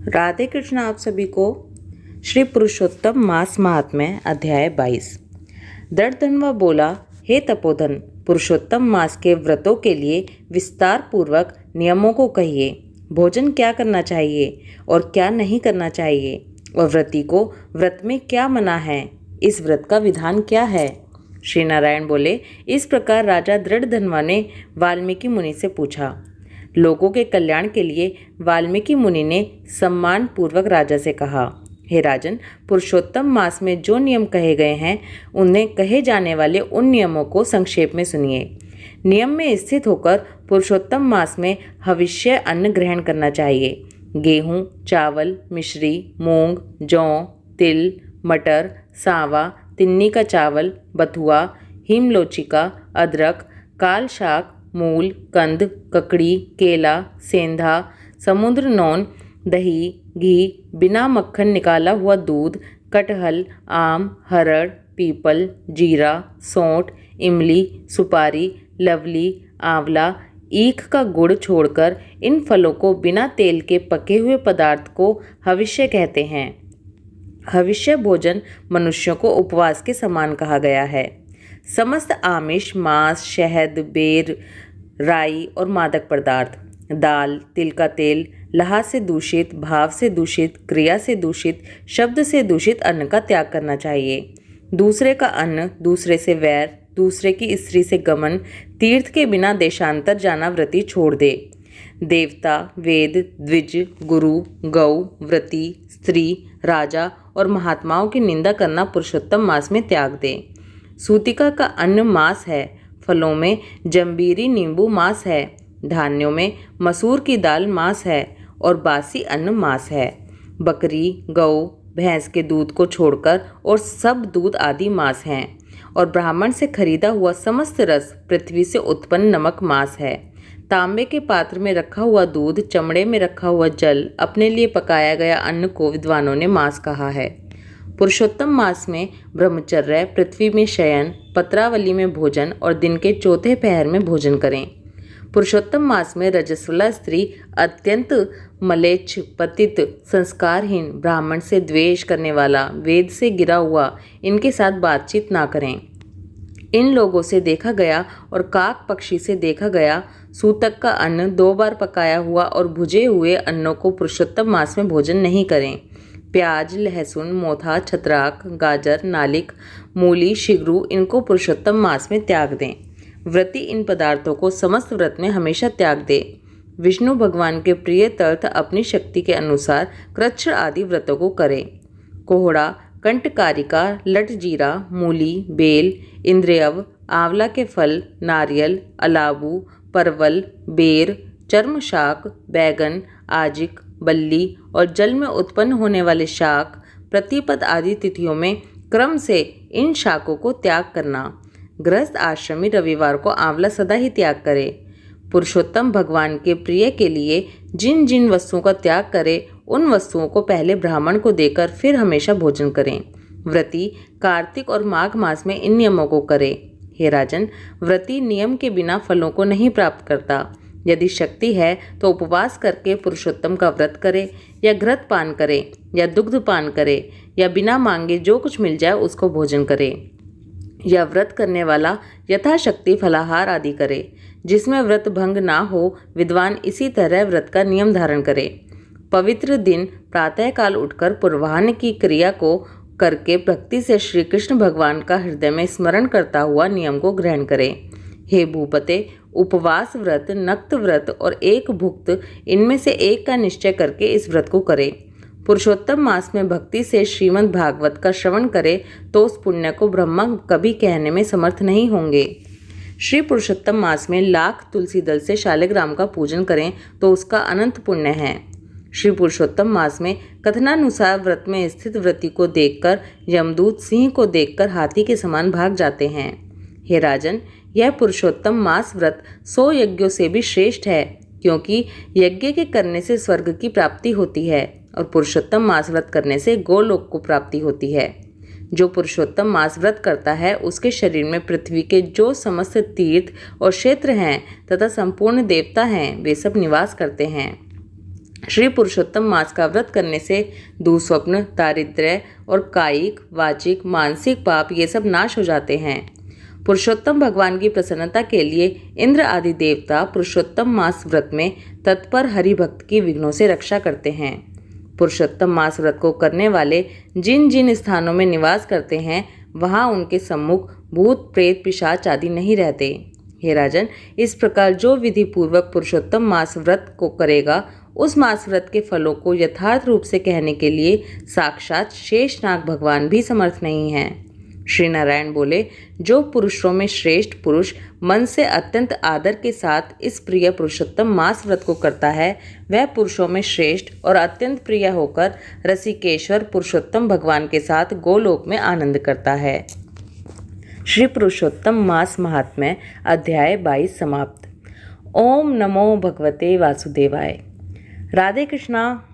राधे कृष्ण। आप सभी को श्री पुरुषोत्तम मास महात्म्य अध्याय 22। दृढ़धन्वा बोला, हे तपोधन, पुरुषोत्तम मास के व्रतों के लिए विस्तार पूर्वक नियमों को कहिए। भोजन क्या करना चाहिए और क्या नहीं करना चाहिए, और व्रती को व्रत में क्या मना है, इस व्रत का विधान क्या है। श्री नारायण बोले, इस प्रकार राजा दृढ़धन्वा ने वाल्मीकि मुनि से पूछा। लोगों के कल्याण के लिए वाल्मीकि मुनि ने सम्मान पूर्वक राजा से कहा, हे राजन, पुरुषोत्तम मास में जो नियम कहे गए हैं उन्हें कहे जाने वाले उन नियमों को संक्षेप में सुनिए। नियम में स्थित होकर पुरुषोत्तम मास में हविष्य अन्न ग्रहण करना चाहिए। गेहूँ, चावल, मिश्री, मूंग, जौ, तिल, मटर, सांवा, तिन्नी का चावल, बथुआ, हिमलोचिका, अदरक, काल शाक, मूल, कंद, ककड़ी, केला, सेंधा, समुद्र नौन, दही, घी, बिना मक्खन निकाला हुआ दूध, कटहल, आम, हरड़, पीपल, जीरा, सौंठ, इमली, सुपारी, लवली, आंवला, ईख का गुड़ छोड़कर इन फलों को बिना तेल के पके हुए पदार्थ को हविष्य कहते हैं। हविष्य भोजन मनुष्यों को उपवास के समान कहा गया है। समस्त आमिष, मांस, शहद, बेर, राई और मादक पदार्थ, दाल, तिल का तेल, लहा से दूषित, भाव से दूषित, क्रिया से दूषित, शब्द से दूषित अन्न का त्याग करना चाहिए। दूसरे का अन्न, दूसरे से वैर, दूसरे की स्त्री से गमन, तीर्थ के बिना देशांतर जाना व्रती छोड़ दे। देवता, वेद, द्विज, गुरु, गौ, व्रती, स्त्री, राजा और महात्माओं की निंदा करना पुरुषोत्तम मास में त्याग दे। सूतिका का अन्न मांस है। फलों में जंबीरी नींबू मांस है। धान्यों में मसूर की दाल मांस है और बासी अन्न मांस है। बकरी, गौ, भैंस के दूध को छोड़कर और सब दूध आदि मांस हैं। और ब्राह्मण से खरीदा हुआ समस्त रस, पृथ्वी से उत्पन्न नमक मांस है। तांबे के पात्र में रखा हुआ दूध, चमड़े में रखा हुआ जल, अपने लिए पकाया गया अन्न को विद्वानों ने मांस कहा है। पुरुषोत्तम मास में ब्रह्मचर्य, पृथ्वी में शयन, पत्रावली में भोजन और दिन के चौथे पहर में भोजन करें। पुरुषोत्तम मास में रजस्वला स्त्री, अत्यंत मलेच्छ, पतित, संस्कारहीन, ब्राह्मण से द्वेष करने वाला, वेद से गिरा हुआ, इनके साथ बातचीत ना करें। इन लोगों से देखा गया और काक पक्षी से देखा गया सूतक का अन्न 2 बार पकाया हुआ और भुजे हुए अन्नों को पुरुषोत्तम मास में भोजन नहीं करें। प्याज, लहसुन, मोथा, छत्राक, गाजर, नालिक, मूली, शिगरू, इनको पुरुषोत्तम मास में त्याग दें। व्रती इन पदार्थों को समस्त व्रत में हमेशा त्याग दे। विष्णु भगवान के प्रिय तीर्थ अपनी शक्ति के अनुसार कृच्छ आदि व्रतों को करें। कोहड़ा, कंटकारिका, लटजीरा, मूली, बेल, इंद्रियव, आंवला के फल, नारियल, अलाबू, परवल, बेर, चर्म शाक, बैगन, आजिक, बल्ली और जल में उत्पन्न होने वाले शाक, प्रतिपद आदि तिथियों में क्रम से इन शाकों को त्याग करना। गृहस्थ आश्रमी रविवार को आंवला सदा ही त्याग करे। पुरुषोत्तम भगवान के प्रिय के लिए जिन जिन वस्तुओं का त्याग करे, उन वस्तुओं को पहले ब्राह्मण को देकर फिर हमेशा भोजन करें। व्रती कार्तिक और माघ मास में इन नियमों को करे। हे राजन, व्रती नियम के बिना फलों को नहीं प्राप्त करता। यदि शक्ति है तो उपवास करके पुरुषोत्तम का व्रत करे, या घृत पान करे, या दुग्ध पान करे, या बिना मांगे जो कुछ मिल जाए उसको भोजन करे। या व्रत करने वाला यथाशक्ति फलाहार आदि करे। जिसमें व्रत भंग ना हो, विद्वान इसी तरह व्रत का नियम धारण करे। पवित्र दिन प्रातःकाल उठकर पूर्वाह्न की क्रिया को करके भक्ति से श्री कृष्ण भगवान का हृदय में स्मरण करता हुआ नियम को ग्रहण करें। हे भूपते, उपवास व्रत, नक्त व्रत और एक भुक्त, इनमें से एक का निश्चय करके इस व्रत को करे। पुरुषोत्तम मास में भक्ति से श्रीमद् भागवत का श्रवण करे तो उस पुण्य को ब्रह्मा कभी कहने में समर्थ नहीं होंगे। श्री पुरुषोत्तम मास में लाख तुलसी दल से शालिग्राम का पूजन करें तो उसका अनंत पुण्य है। श्री पुरुषोत्तम मास में कथनानुसार व्रत में स्थित व्रती को देखकर यमदूत सिंह को देखकर हाथी के समान भाग जाते हैं। हे राजन, यह पुरुषोत्तम मास व्रत 100 यज्ञों से भी श्रेष्ठ है, क्योंकि यज्ञ के करने से स्वर्ग की प्राप्ति होती है और पुरुषोत्तम मास व्रत करने से गोलोक को प्राप्ति होती है। जो पुरुषोत्तम मास व्रत करता है उसके शरीर में पृथ्वी के जो समस्त तीर्थ और क्षेत्र हैं तथा संपूर्ण देवता हैं, वे सब निवास करते हैं। श्री पुरुषोत्तम मास का व्रत करने से दुःस्वप्न, दारिद्र्य और कायिक, वाचिक, मानसिक पाप ये सब नाश हो जाते हैं। पुरुषोत्तम भगवान की प्रसन्नता के लिए इंद्र आदि देवता पुरुषोत्तम मास व्रत में तत्पर हरि भक्त की विघ्नों से रक्षा करते हैं। पुरुषोत्तम मास व्रत को करने वाले जिन जिन स्थानों में निवास करते हैं वहां उनके सम्मुख भूत, प्रेत, पिशाच आदि नहीं रहते। हे राजन, इस प्रकार जो विधि पूर्वक पुरुषोत्तम मास व्रत को करेगा उस मास व्रत के फलों को यथार्थ रूप से कहने के लिए साक्षात शेषनाग भगवान भी समर्थ नहीं हैं। श्री नारायण बोले, जो पुरुषों में श्रेष्ठ पुरुष मन से अत्यंत आदर के साथ इस प्रिय पुरुषोत्तम मास व्रत को करता है, वह पुरुषों में श्रेष्ठ और अत्यंत प्रिय होकर रसिकेश्वर पुरुषोत्तम भगवान के साथ गोलोक में आनंद करता है। श्री पुरुषोत्तम मास महात्म्य अध्याय 22 समाप्त। ओम नमो भगवते वासुदेवाय। राधे कृष्णा।